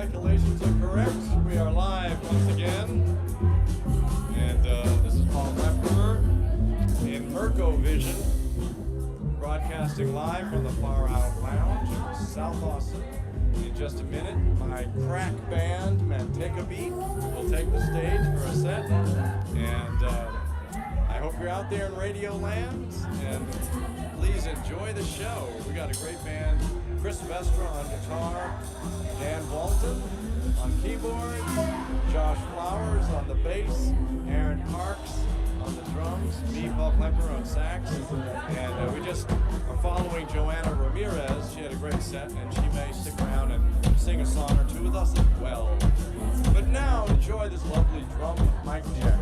calculations are correct. We are live once again. And this is Paul Klemperer in Mirko Vision, broadcasting live from the Far Out Lounge in South Austin. In just a minute, my crack band, Manteca will take the stage for a set. And I hope you're out there in Radio Land, and please enjoy the show. We got a great band. Chris Vestra on guitar, Dan Walton on keyboard, Josh Flowers on the bass, Aaron Parks on the drums, me, Paul Klemperer on sax, and we just are following Joanna Ramirez. She had a great set, and she may stick around and sing a song or two with us as well. But now, enjoy this lovely drum mic check.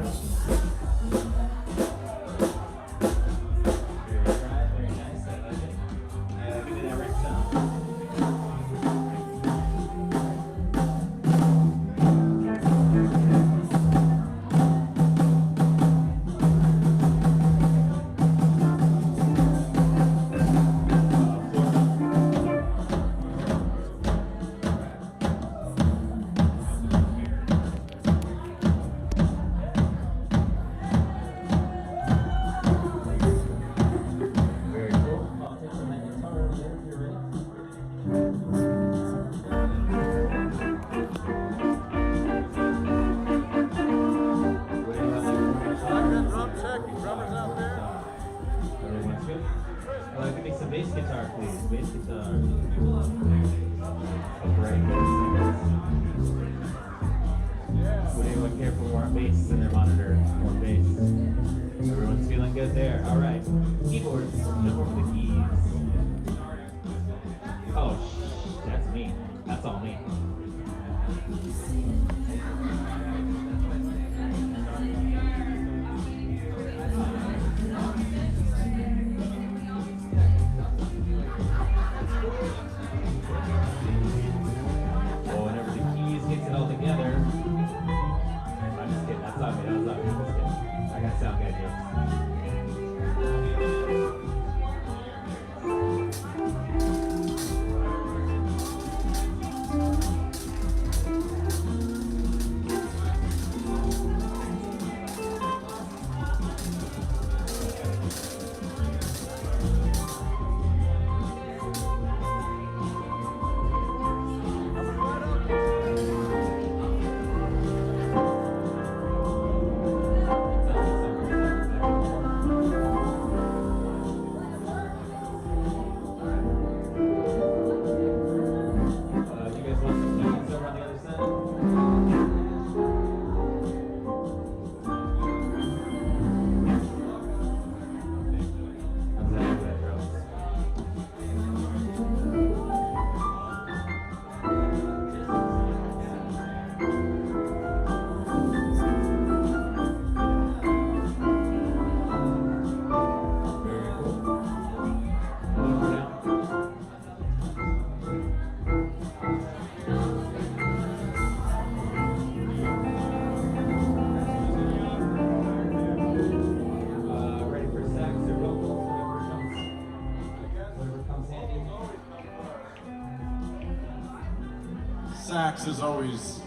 Sax is always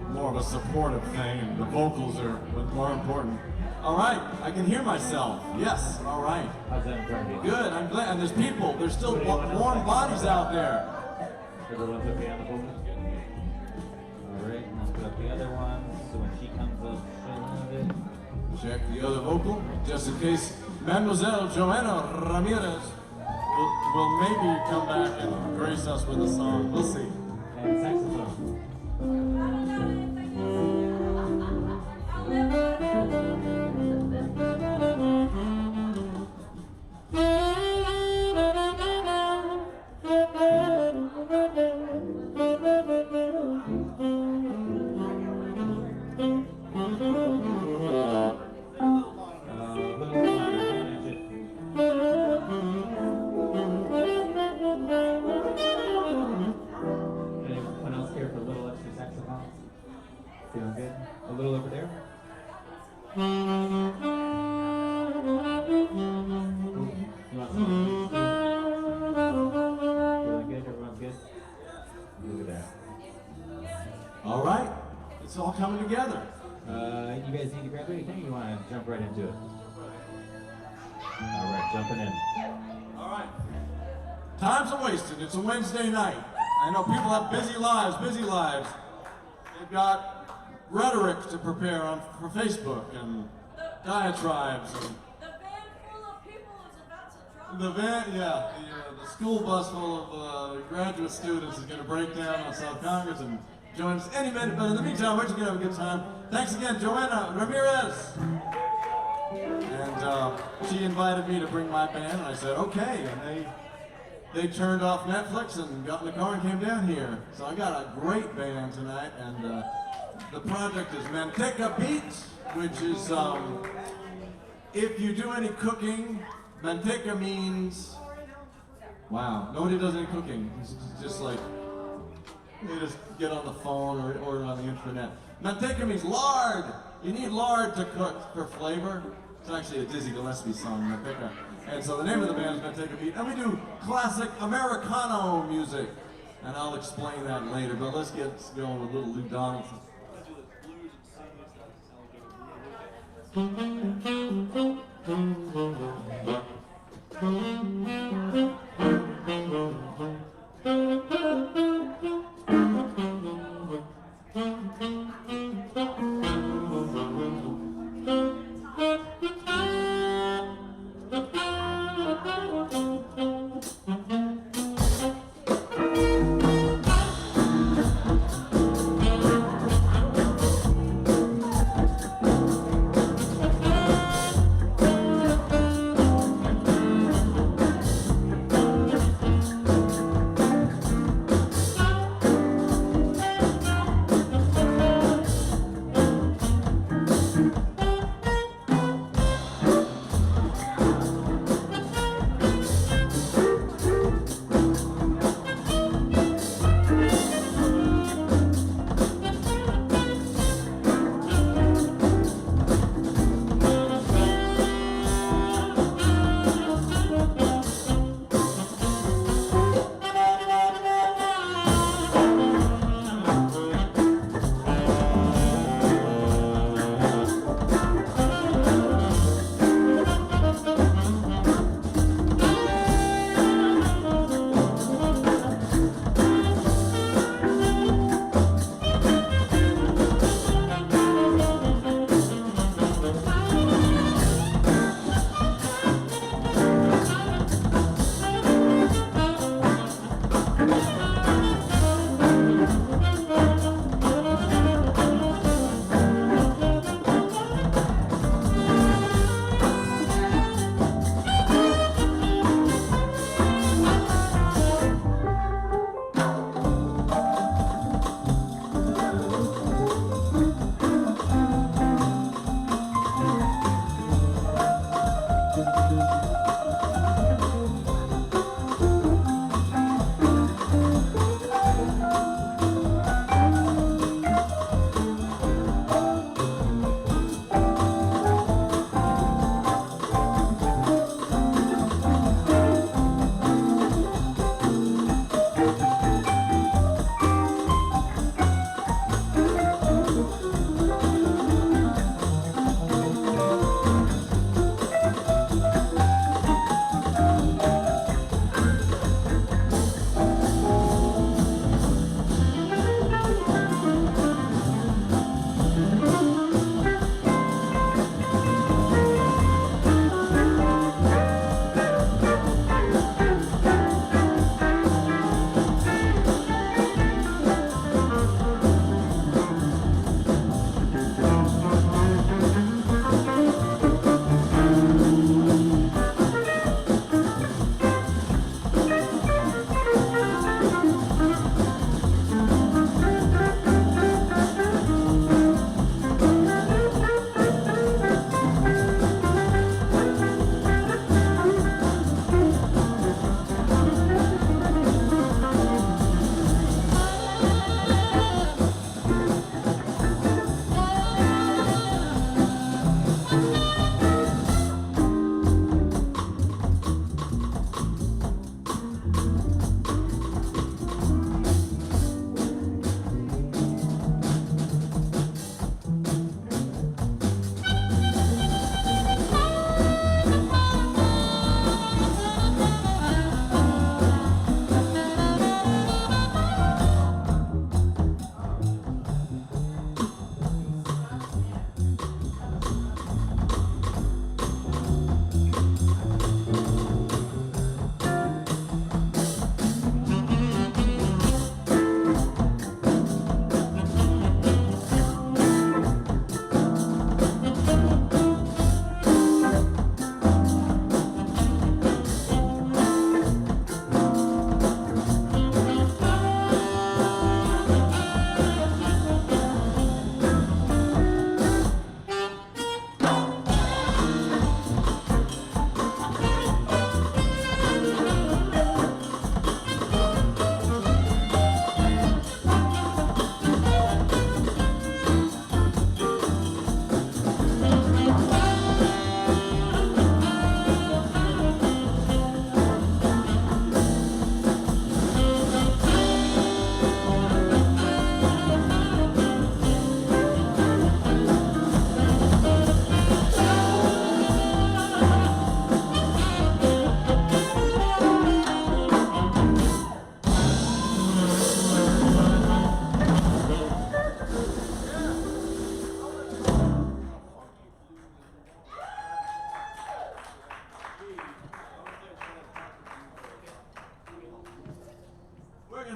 more of a supportive thing, and the vocals are more important. All right, I can hear myself. Yes, all right. How's that going? Good, I'm glad. And there's people, there's still warm bodies out there. Everyone's okay on the vocals? All right, let's put up the other one, so when she comes up, she'll have it. Check the other vocal, just in case Mademoiselle Joanna Ramirez will maybe come back and grace us with a song. We'll see. And saxophone. Feeling it's all coming together. You guys need to grab anything, or you want to jump right into it? All right, jumping in. All right. Time's a wasted. It's a Wednesday night. I know people have busy lives, They've got rhetoric to prepare for Facebook and diatribes. And The van full of people is about to drop. the school bus full of graduate students is going to break down on South Congress and join us any minute. But in the meantime, we're just going to have a good time. Thanks again, Joanna Ramirez. And she invited me to bring my band, and I said, okay. And they turned off Netflix and got in the car and came down here. So I got a great band tonight, and the project is Manteca Beats, which is, if you do any cooking, Manteca means, wow, nobody does any cooking. It's just like, you just get on the phone or order on the internet. Manteca means lard. You need lard to cook for flavor. It's actually a Dizzy Gillespie song, Manteca. And so the name of the band is Manteca Beat. And we do classic Americano music. And I'll explain that later, but let's get going with little Lou Donaldson.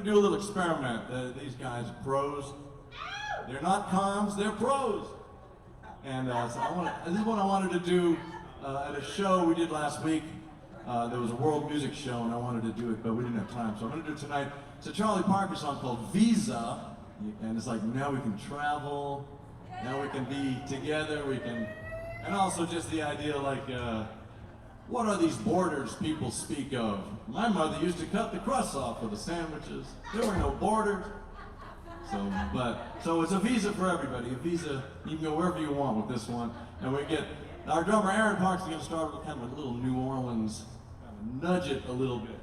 do a little experiment. These guys are pros. They're not cons, they're pros. And so this is what I wanted to do at a show we did last week. There was a world music show and I wanted to do it, but we didn't have time. So I'm gonna do it tonight. It's a Charlie Parker song called Visa. And it's like, now we can travel, now we can be together, and also just the idea like, what are these borders people speak of? My mother used to cut the crust off of the sandwiches. There were no borders. So it's a visa for everybody. A visa, you can go wherever you want with this one. And we get, our drummer Aaron Parks is gonna start with kind of a little New Orleans, kind of nudge it a little bit.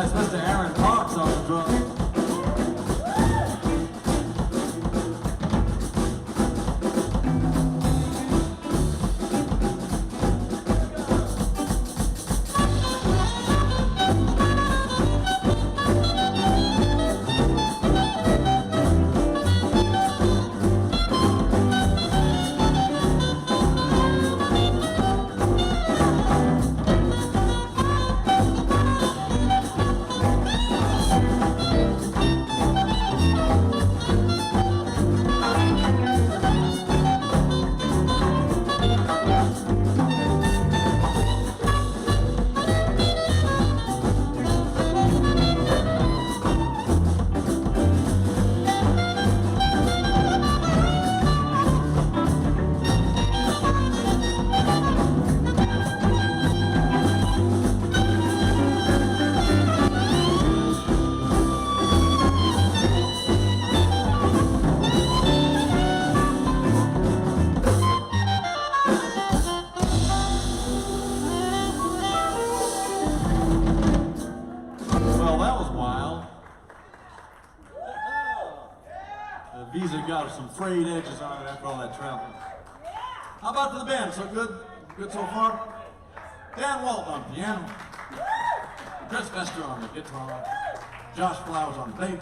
That's Mr. Aaron Parks on the drums. Visa got some frayed edges on it after all that travel. How about for the band? So good? Good so far? Dan Walt on piano. Chris Vester on the guitar. Josh Flowers on bass.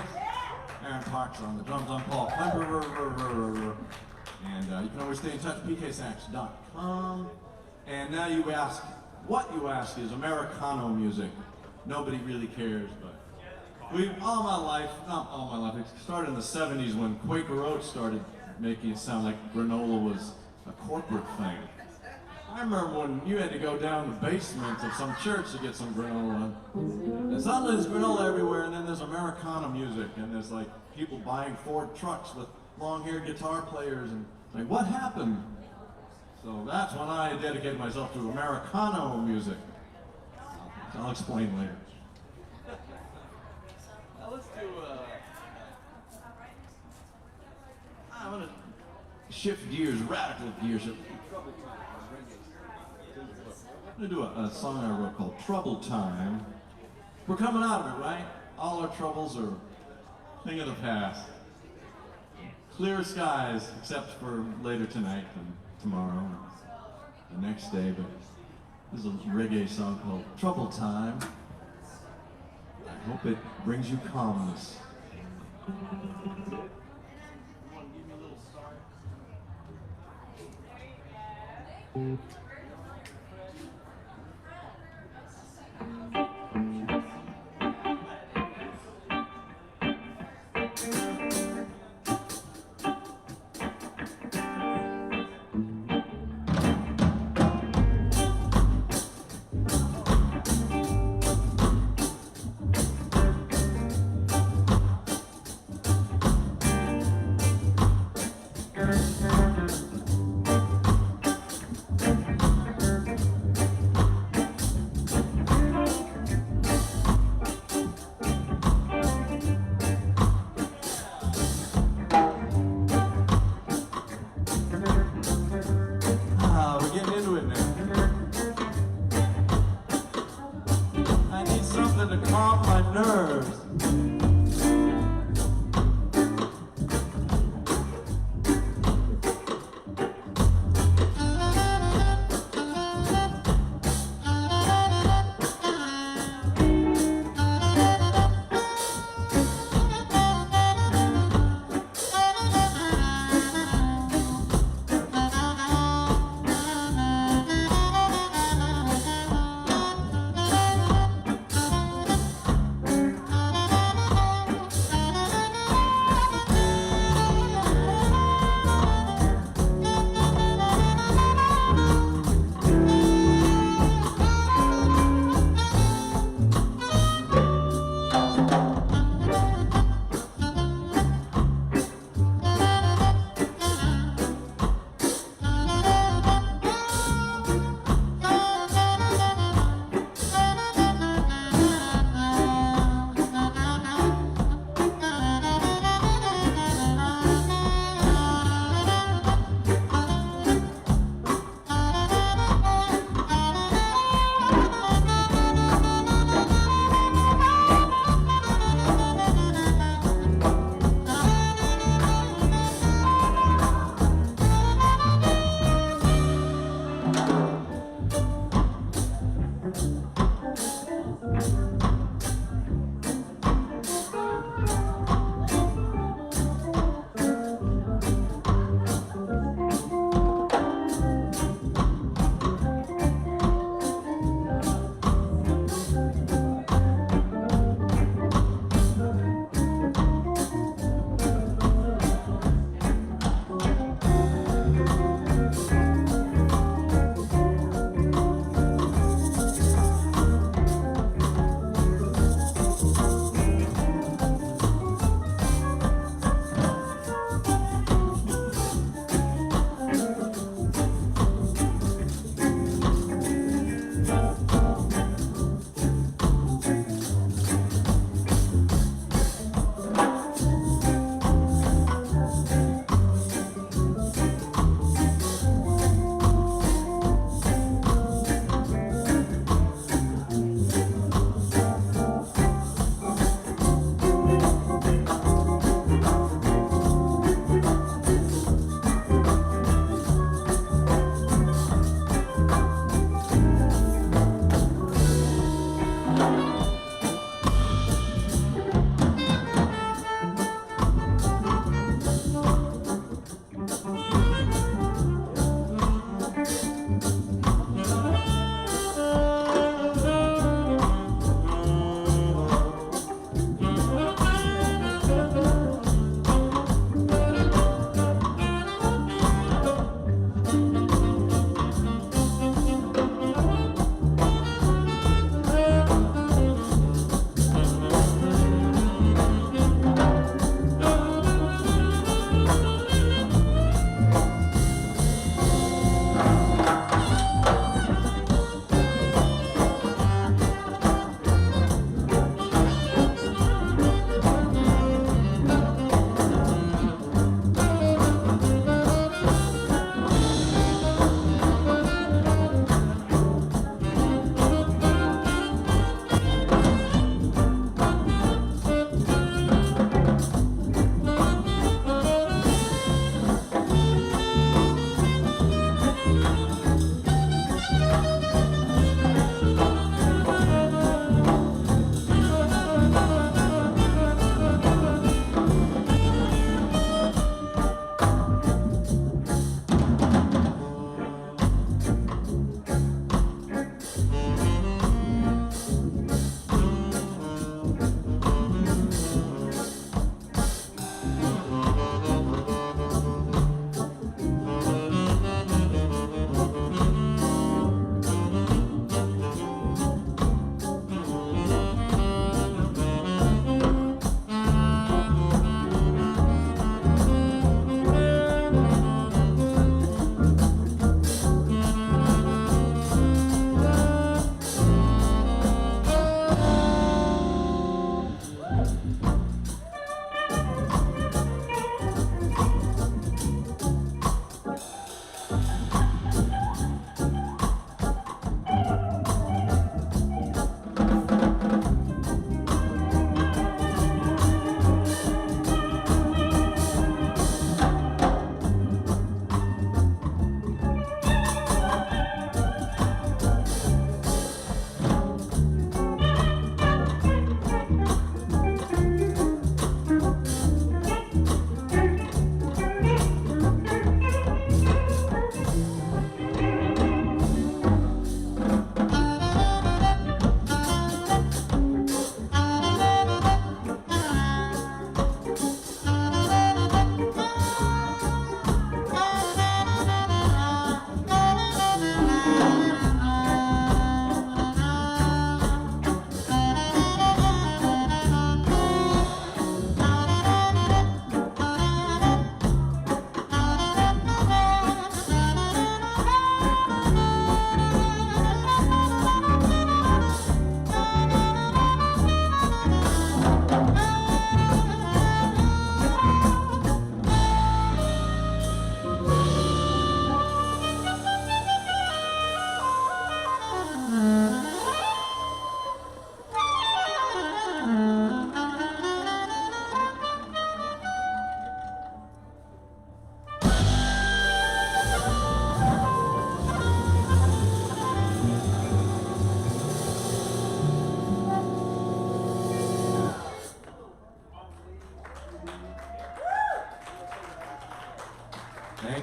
Aaron Parks on the drums. I'm Paul Klemperer. And you can always stay in touch, pksax.com. And now you ask, what you ask is Americano music. Nobody really cares, but not all my life, it started in the 70s when Quaker Oats started making it sound like granola was a corporate thing. I remember when you had to go down the basement of some church to get some granola. And suddenly there's granola everywhere, and then there's Americana music, and there's like people buying Ford trucks with long-haired guitar players, and like, what happened? So that's when I dedicated myself to Americano music. I'll explain later. Now let's do, I'm gonna shift gears, radical gears. I'm gonna do a song I wrote called Trouble Time. We're coming out of it, right? All our troubles are a thing of the past. Clear skies, except for later tonight and tomorrow and the next day, but this is a reggae song called Trouble Time. I hope it brings you calmness.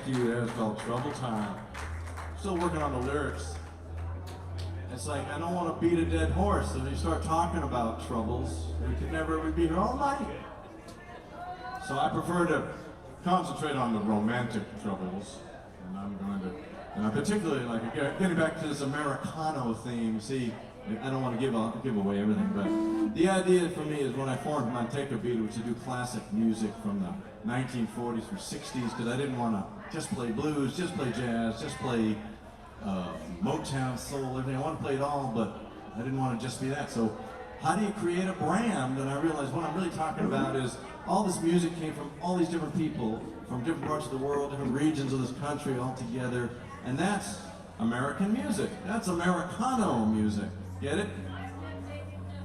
you. That was called Trouble Time. Still working on the lyrics. It's like, I don't want to beat a dead horse. If you start talking about troubles, we could never be here all night. So I prefer to concentrate on the romantic troubles. And I'm going to, and I particularly like, getting back to this Americano theme, see, I don't want to give away everything, but the idea for me is when I formed Manteca Beat was to do classic music from the 1940s or 60s, because I didn't want to just play blues, just play jazz, just play Motown, soul, everything. I want to play it all, but I didn't want to just be that. So how do you create a brand? And I realized what I'm really talking about is all this music came from all these different people, from different parts of the world, different regions of this country all together, and that's American music. That's Americano music. Get it?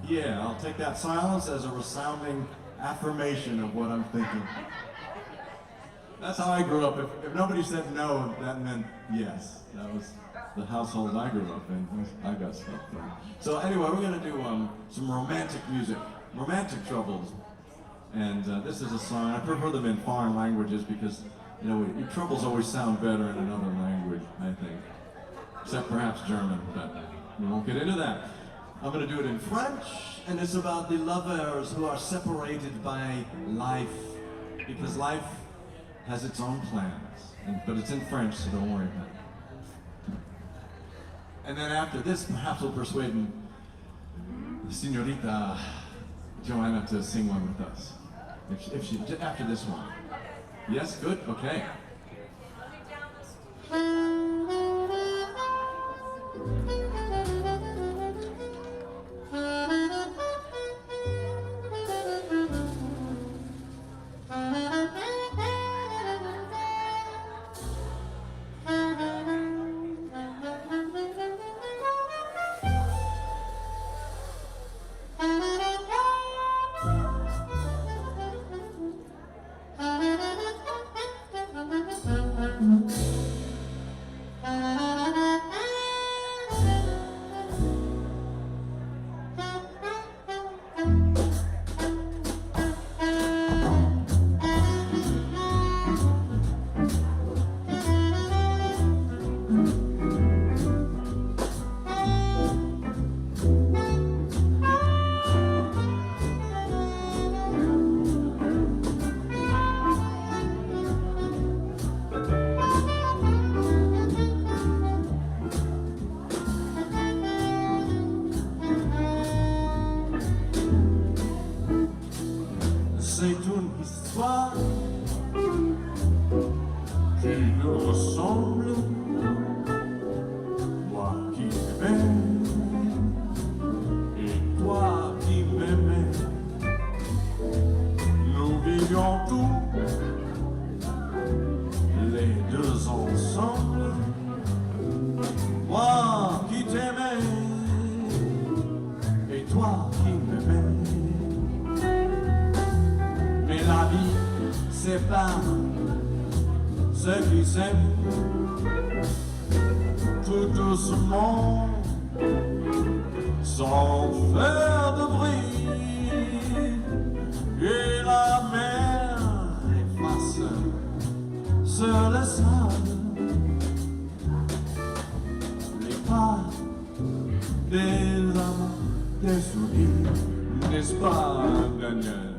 Yeah, I'll take that silence as a resounding affirmation of what I'm thinking. That's how I grew up. If nobody said no, that meant yes. That was the household I grew up in. I got stuff from. So anyway, we're gonna do some romantic music, romantic troubles. And this is a song, I prefer them in foreign languages because, you know, your troubles always sound better in another language, I think. Except perhaps German, but we won't get into that. I'm going to do it in French, and it's about the lovers who are separated by life, because life has its own plans, but it's in French, so don't worry about it. And then after this, perhaps we'll persuade Senorita Joanna to sing one with us. If she after this one. Yes, good, okay. C'est une histoire qui nous ressemble, moi qui t'aimais et toi qui m'aimais. Nous vivions tous les deux ensemble, moi qui t'aimais et toi qui m'aimais. Mais la vie sépare ceux qui s'aiment tout doucement, sans faire de bruit. Et la mer efface sur le sable les pas des amants, des sourires, n'est-ce pas, Daniel?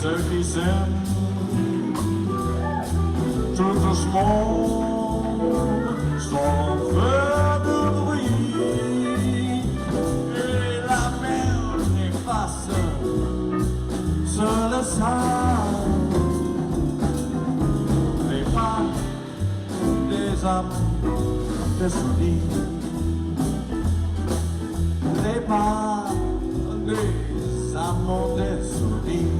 ceux qui s'aiment tout doucement sans faire de bruit et la mer efface sur le sable les pas des âmes désunis, les pas des amants désunis,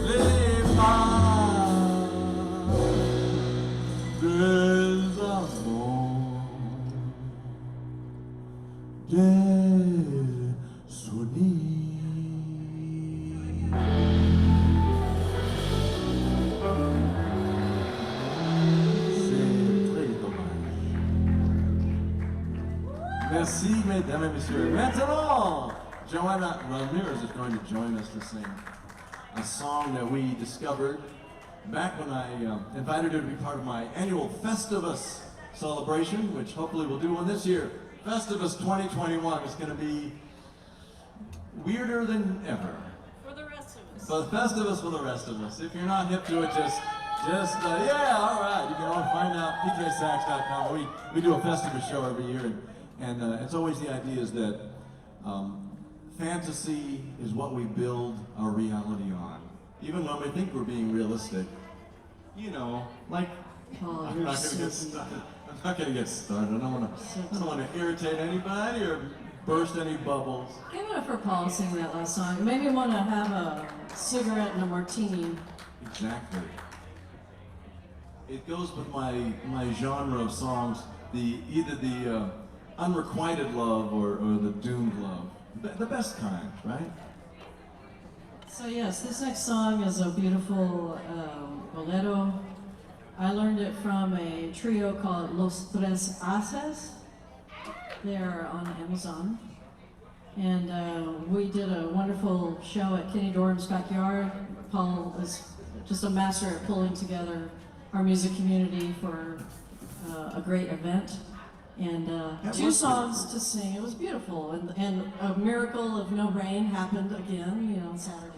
les pas des amants désunis. Merci, mesdames et messieurs. Maintenant, Joanna Ramirez is going to join us to sing a song that we discovered back when I invited her to be part of my annual Festivus celebration, which hopefully we'll do one this year. Festivus 2021 is going to be weirder than ever. For the rest of us. So Festivus for the rest of us. If you're not hip to it, yeah, all right. You can always find out pksax.com. We do a Festivus show every year, and it's always the idea is that fantasy is what we build our reality on. Even when we think we're being realistic, you know, like Oh, I'm you're not so gonna get started. I'm not gonna get started. I don't want to irritate anybody or burst any bubbles. Give it up for Paul singing that last song. It made me want to have a cigarette and a martini. Exactly. It goes with my genre of songs, either the unrequited love or the doomed love. The best kind, right? So yes, this next song is a beautiful bolero. I learned it from a trio called Los Tres Haces. They're on Amazon. And we did a wonderful show at Kenny Dorham's backyard. Paul is just a master at pulling together our music community for a great event. And two songs to sing. It was beautiful. And a miracle of no rain happened again, on Saturday.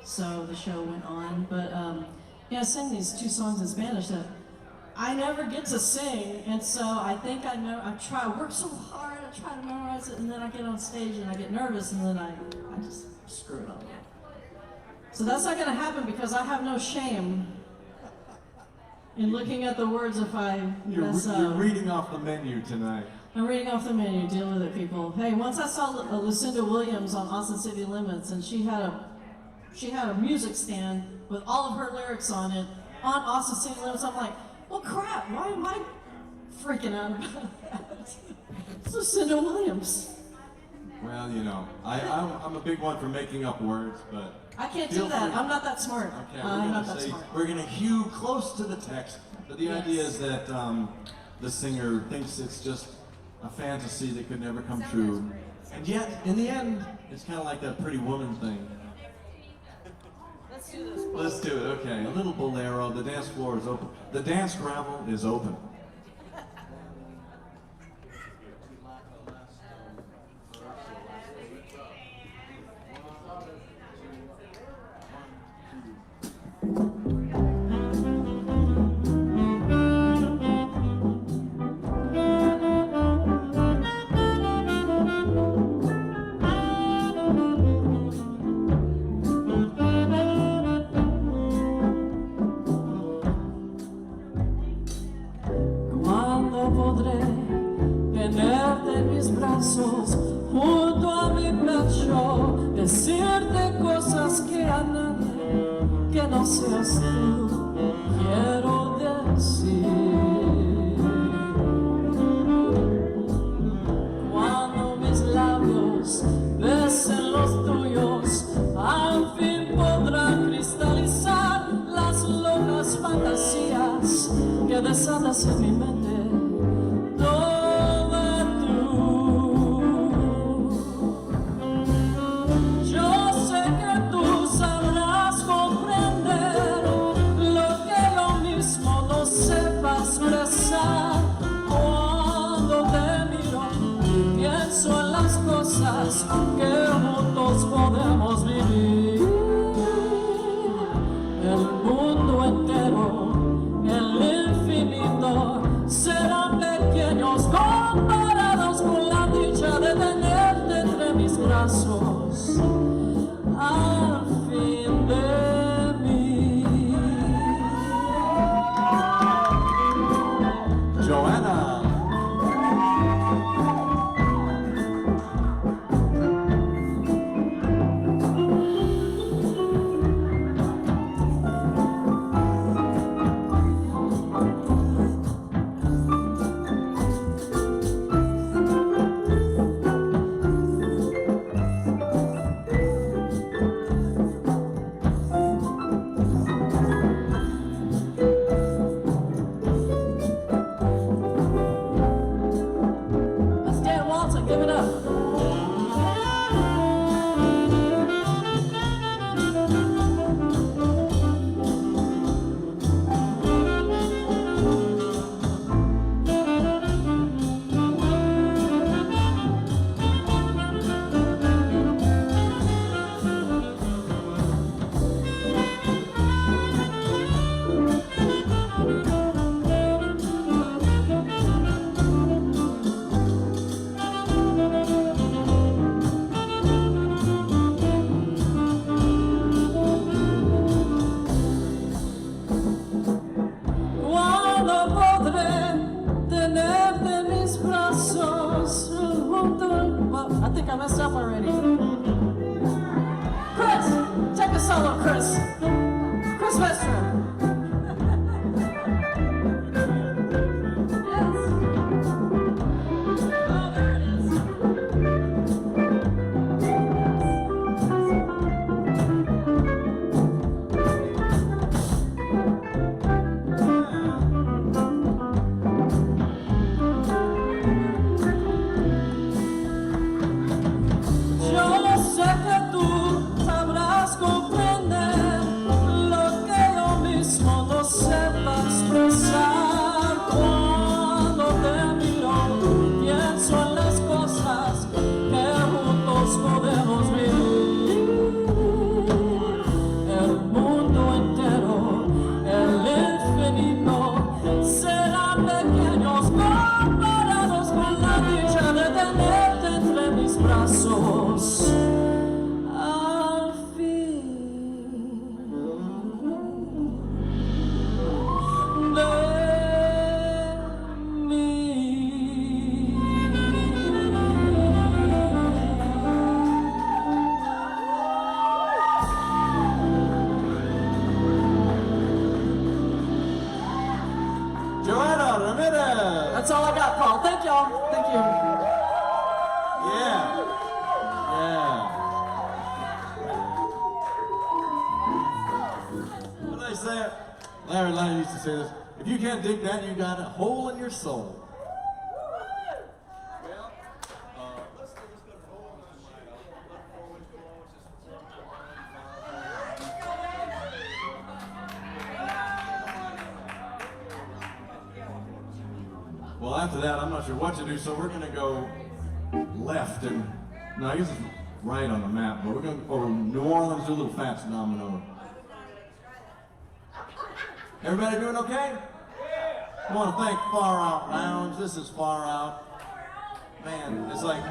So the show went on. But I sang these two songs in Spanish that I never get to sing. And so I think I know, I work so hard, I try to memorize it, and then I get on stage and I get nervous, and then I just screw it up. So that's not gonna happen because I have no shame in looking at the words if I mess up. You're reading off the menu tonight. I'm reading off the menu, deal with it, people. Hey, once I saw Lucinda Williams on Austin City Limits, and she had a music stand with all of her lyrics on it on Austin City Limits. I'm like, well, crap, why am I freaking out about that? It's Lucinda Williams. Well, I'm a big one for making up words, but I can't feel do that. free. I'm not that smart. Okay, I'm not that smart. we're gonna hew close to the text, but the idea is that the singer thinks it's just a fantasy that could never come true, and yet in the end, it's kind of like that Pretty Woman thing. Let's do this. Let's do it. Okay, a little bolero. The dance floor is open. The dance gravel is open. Junto a mi pecho, decirte cosas que a nadie que no seas tú quiero decir. Cuando mis labios besen los tuyos, al fin podrán cristalizar las locas fantasías que desatas en mi mente. Que juntos podemos vivir. That's all I got, Paul. Thank y'all. Thank you. Yeah. What did I say? Larry Lang used to say this. If you can't dig that, you got a hole in your soul. Well, after that, I'm not sure what to do, so we're going to go left and, no, I guess it's right on the map, but we're going to go over New Orleans, do a little fast domino. Everybody doing okay? I want to thank Far Out Lounge. This is Far Out. Man, it's like,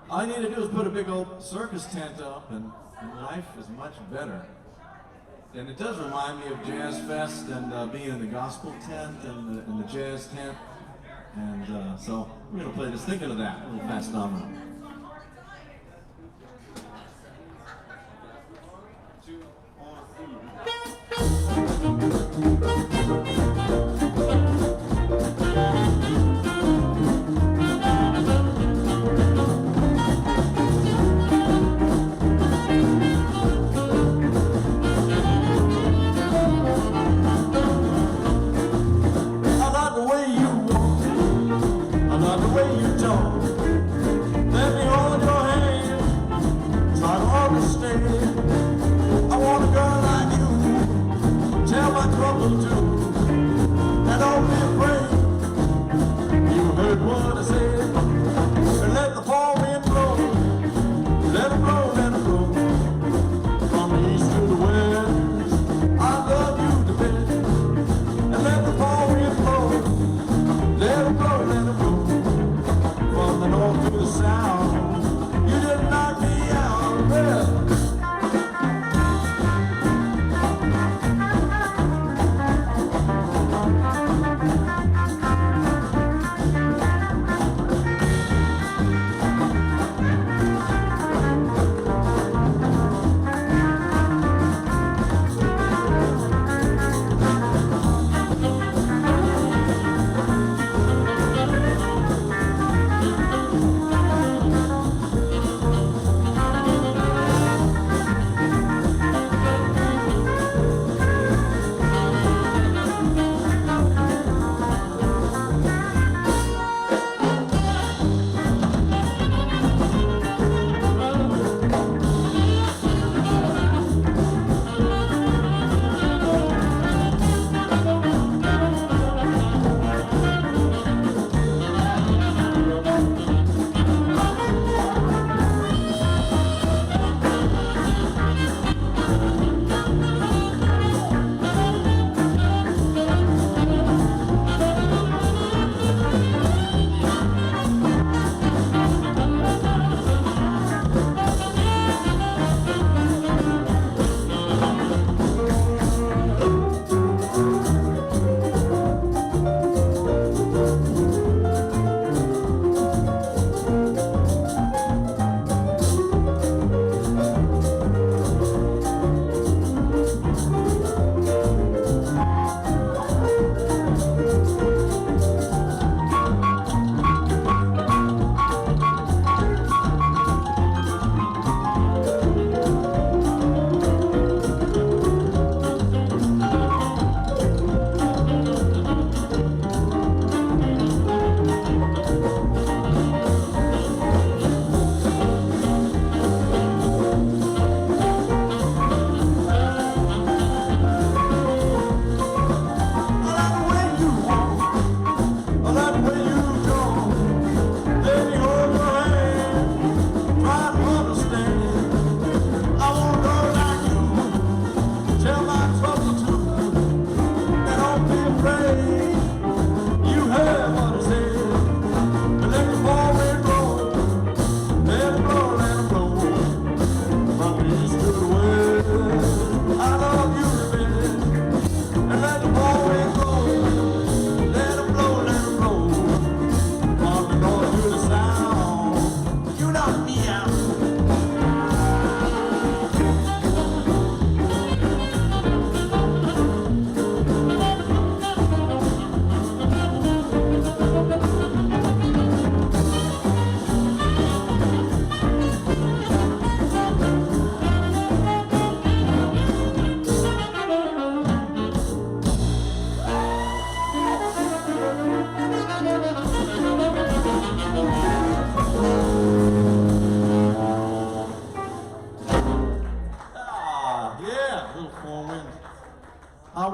all I need to do is put a big old circus tent up, and life is much better. And it does remind me of Jazz Fest and being in the gospel tent and the jazz tent. And so we're going to play this, thinking of that, a little fast domino.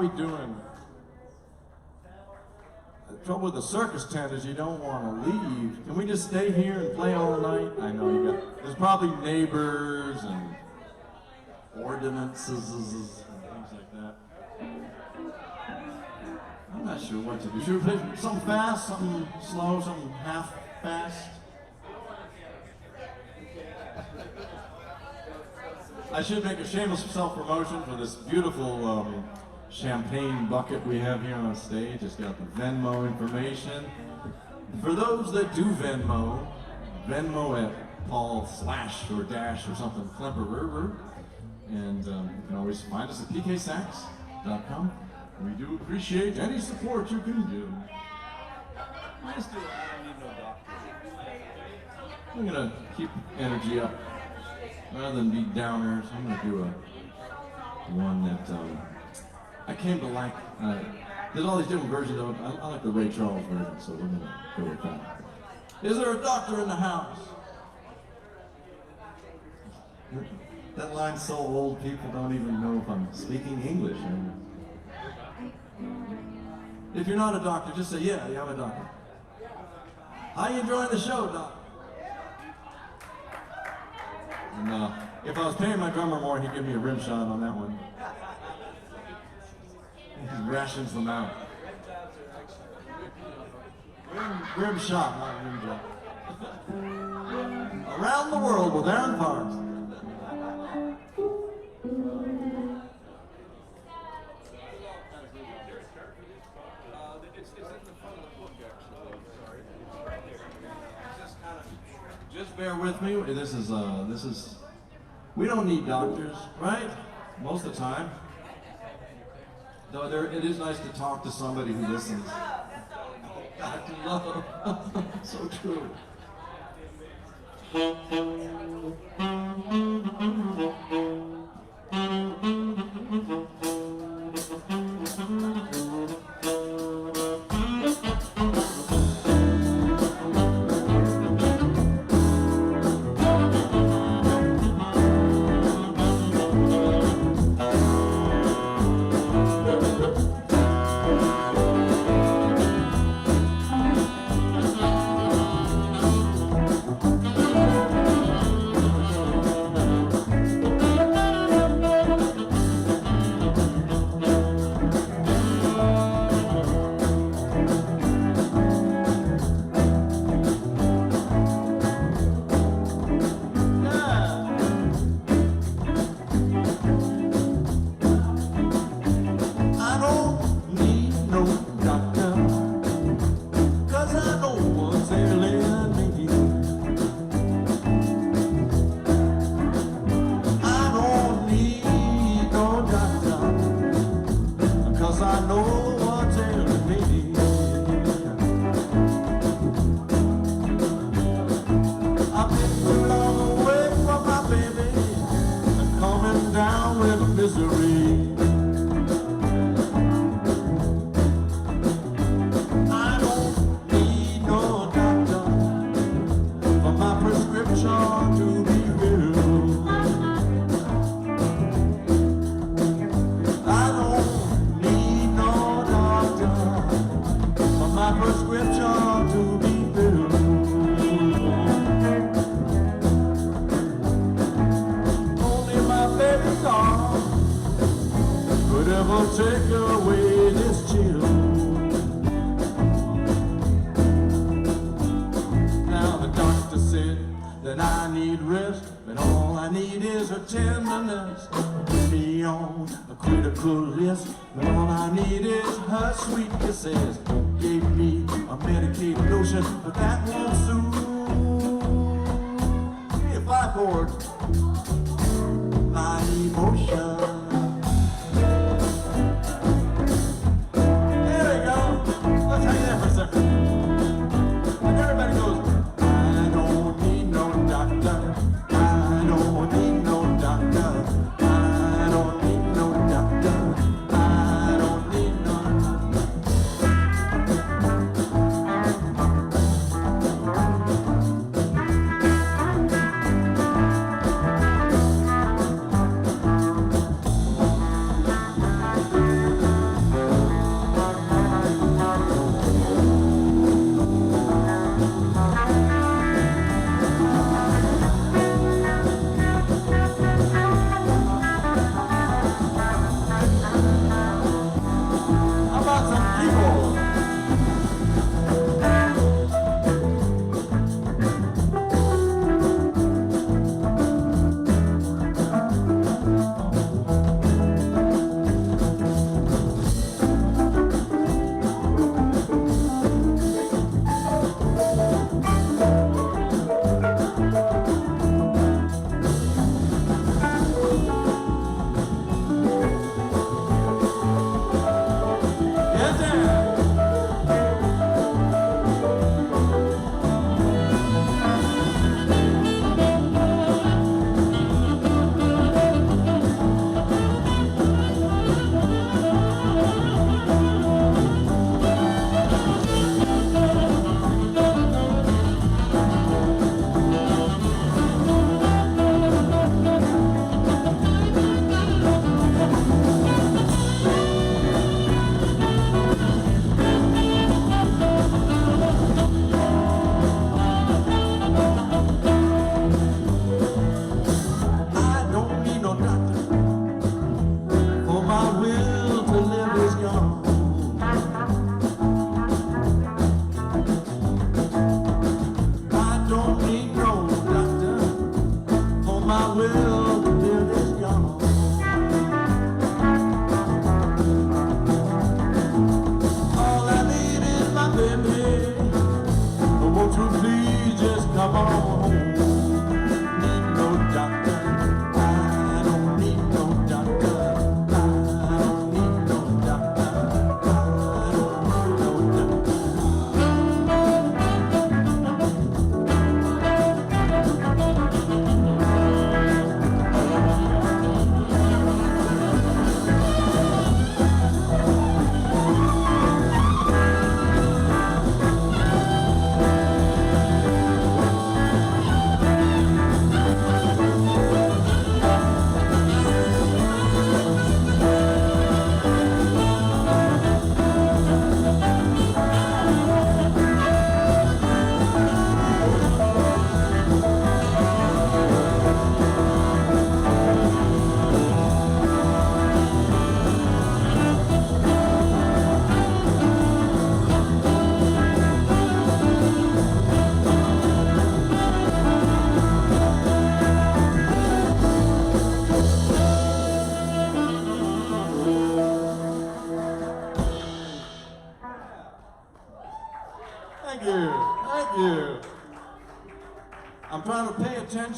we doing? The trouble with the circus tent is you don't want to leave. Can we just stay here and play all night? I know you got, there's probably neighbors and ordinances and things like that. I'm not sure what to do. Should we play something fast, something slow, something half fast? I should make a shameless self-promotion for this beautiful champagne bucket we have here on stage. It's got the Venmo information. For those that do Venmo at Paul / or dash or something, Klemperer. And you can always find us at pksax.com. We do appreciate any support you can give. Let's do it. I don't need no doctor. I'm gonna keep energy up. Rather than be downers, I'm gonna do one that I came to like. There's all these different versions of it. I like the Ray Charles version, so we're gonna go with that. Is there a doctor in the house? That line's so old, people don't even know if I'm speaking English. If you're not a doctor, just say, yeah, I'm a doctor. How you enjoying the show, doc? And if I was paying my drummer more, he'd give me a rim shot on that one. He rations them out. Rim shot, not rim shot. Around the world with Aaron Parks. It's in the front of the book, actually. Sorry. Right there. Just bear with me. This is, we don't need doctors, right? Most of the time. Though it is nice to talk to somebody who listens. Dr. Love. So true. Take away this chill. Now the doctor said that I need rest, but all I need is her tenderness. Put me on a critical list, but all I need is her sweet kisses. Gave me a medicated lotion, but that won't soothe. If I poured my emotion.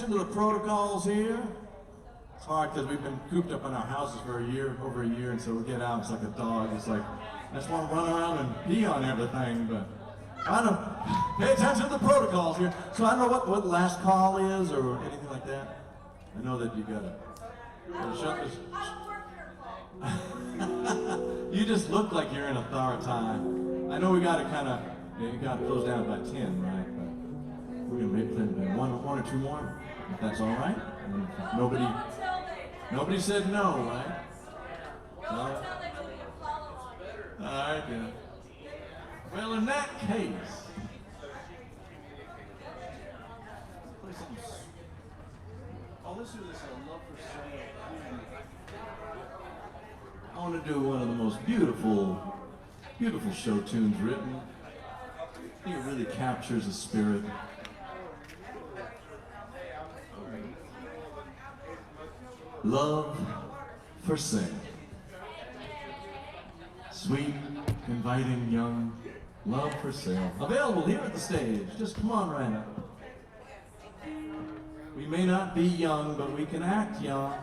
attention to the protocols here. It's hard because we've been cooped up in our houses for over a year, and so we get out, it's like a dog. It's like, I just want to run around and pee on everything, but I don't pay attention to the protocols here. So I don't know what last call is or anything like that. I know that you gotta shut this. You just look like you're in authority. I know we gotta you gotta close down by 10, right? But we're gonna maybe play one or two more, if that's all right. Nobody said no, right? All right, yeah. Well, in that case, play something. Oh, let's do this on Love for Sale. I want to do one of the most beautiful show tunes written. I think it really captures the spirit. Love for Sale. Sweet, inviting, young, love for sale. Available here at the stage. Just come on right up. We may not be young, but we can act young.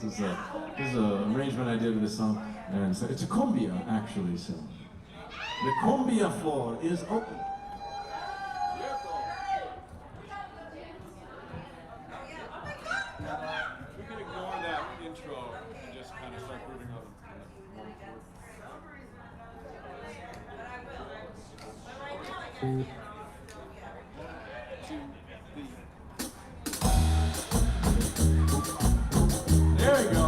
This is an arrangement I did with this song, and it's a cumbia actually. So the cumbia floor is open. We can ignore that intro and just kind of start moving on. There we go.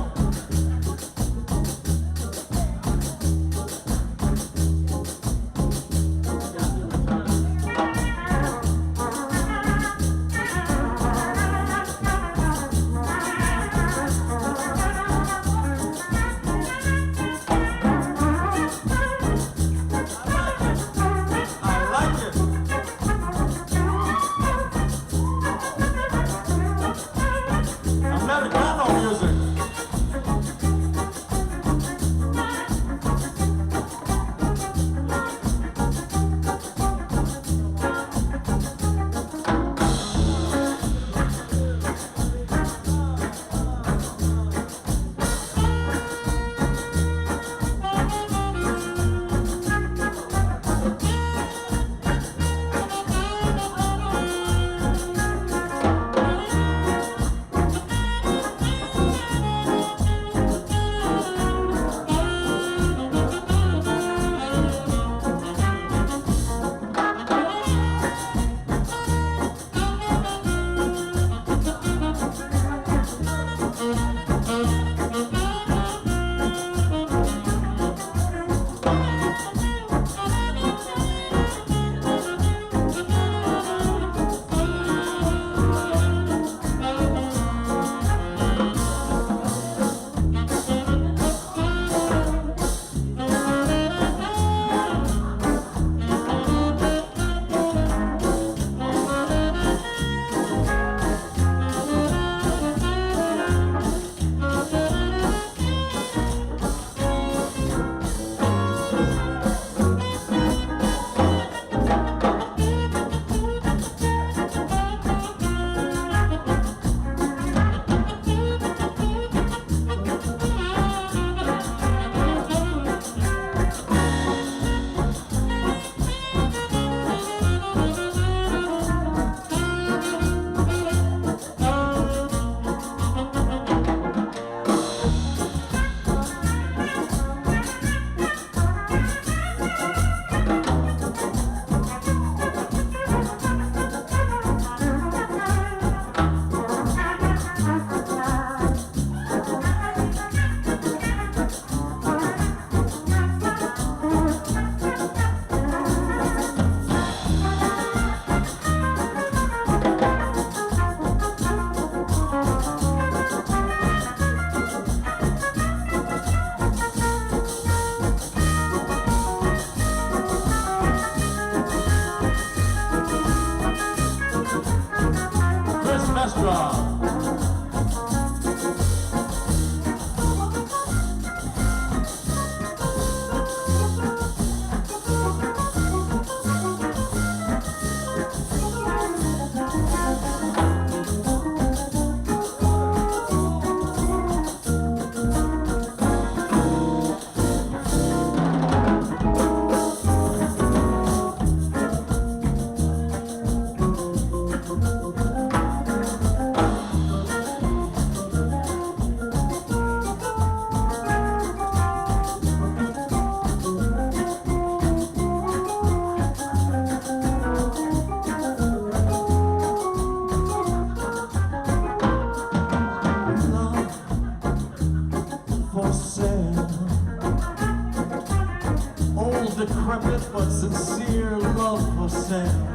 decrepit but sincere love for sale.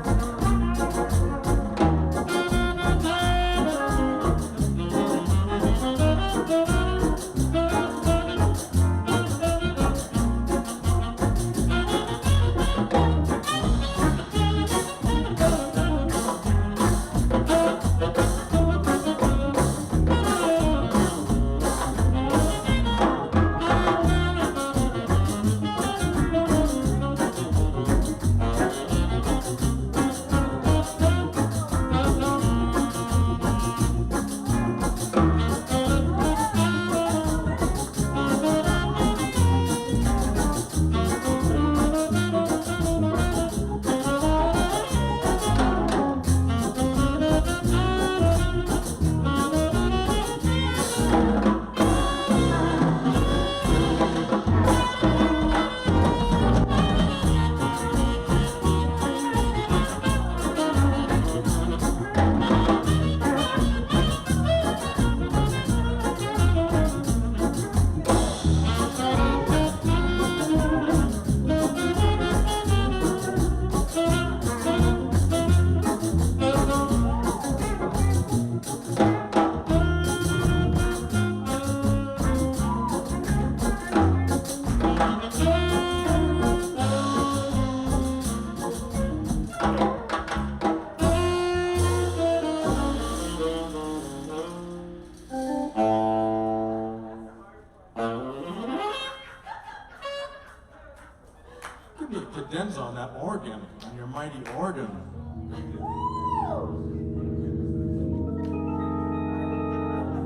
Give me a cadenza on that organ, on your mighty organ.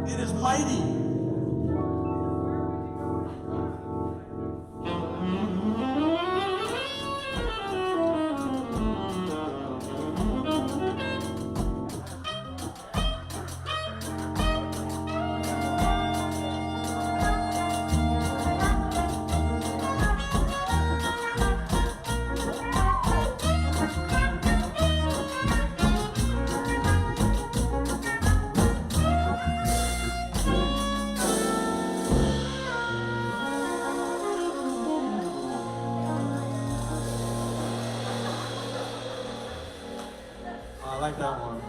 It is mighty. I like that one.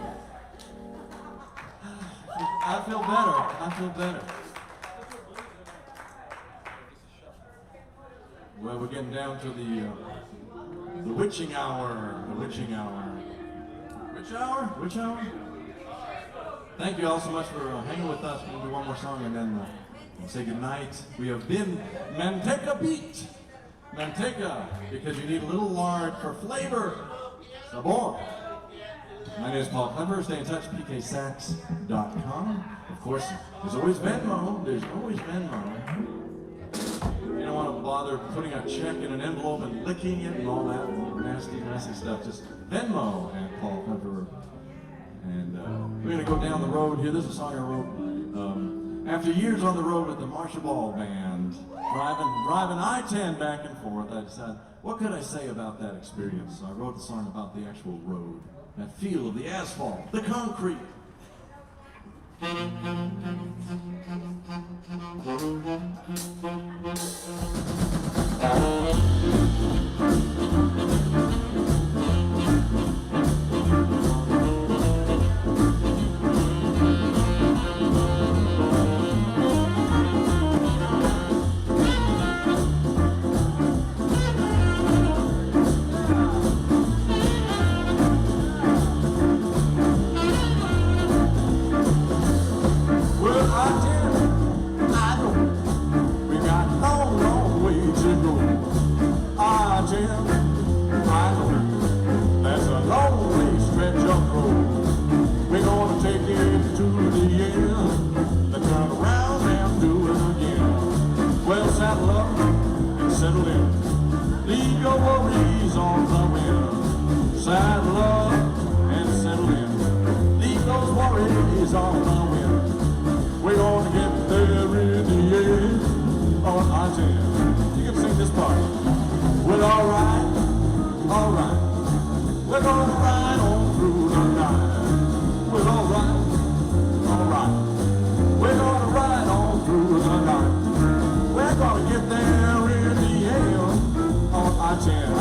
I feel better. I feel better. Well, we're getting down to the witching hour. The witching hour. Which hour? Which hour? Thank you all so much for hanging with us. We'll do one more song and then we'll say goodnight. We have been Manteca Beat. Manteca, because you need a little lard for flavor. Sabor. My name is Paul Klemperer. Stay in touch, pksax.com. Of course, there's always Venmo. There's always Venmo. You don't want to bother putting a check in an envelope and licking it and all that nasty stuff. Just Venmo and Paul Klemperer. And we're going to go down the road here. This is a song I wrote after years on the road with the Marshall Ball Band, driving I-10 back and forth. I decided, what could I say about that experience? So I wrote the song about the actual road. That feel of the asphalt, the concrete. Settle in, leave your worries on the wind. Saddle up and settle in, leave those worries on the wind. We're gonna get there in the end on I-10. You can sing this part. Well, alright, we're gonna ride on through the night. Well, alright, we're gonna ride on through the night. We're gonna get there in the end on I-10.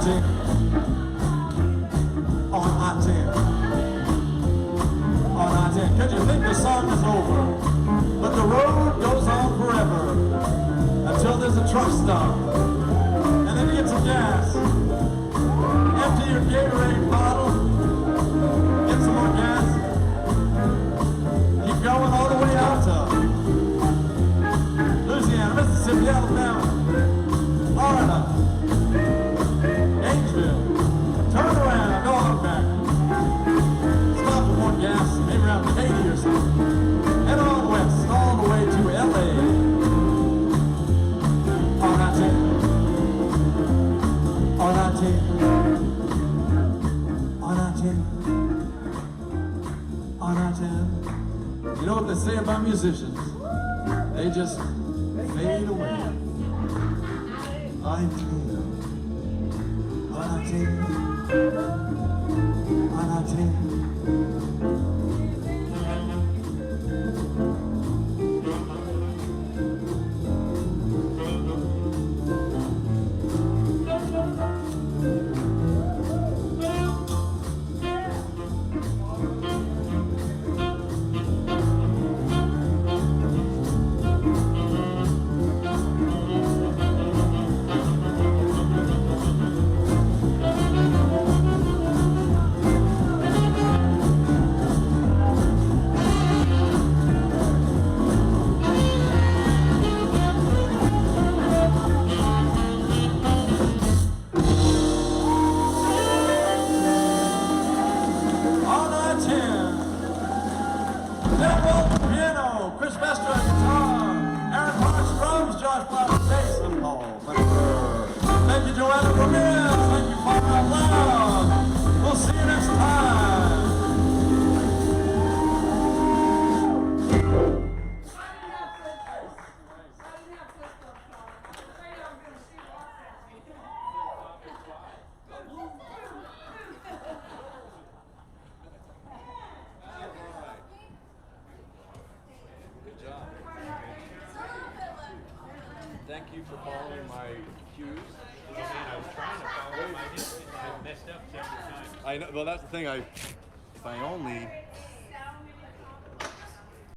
I-10. On I-10. On I-10. Could you think the song is over? But the road goes on forever until there's a truck stop. And then you get some gas. Empty your Gatorade bottle. Get some more gas. Keep going all the way out to Louisiana, Mississippi, Alabama, Florida, Gainesville. Turn around, go on back. Stop for more gas, maybe around Katy or something. Head on west, all the way to LA. On I-10. On I-10. On I-10. On I-10. You know what they say about musicians? They just fade away. I-10. On I-10. On I-10. Thank you, Joanna Ramirez. Thank you, Father Out Loud. We'll see you next time. Good job. Thank you for following my cues. I was trying to follow him. I messed up several times. I know. Well, that's the thing. If I only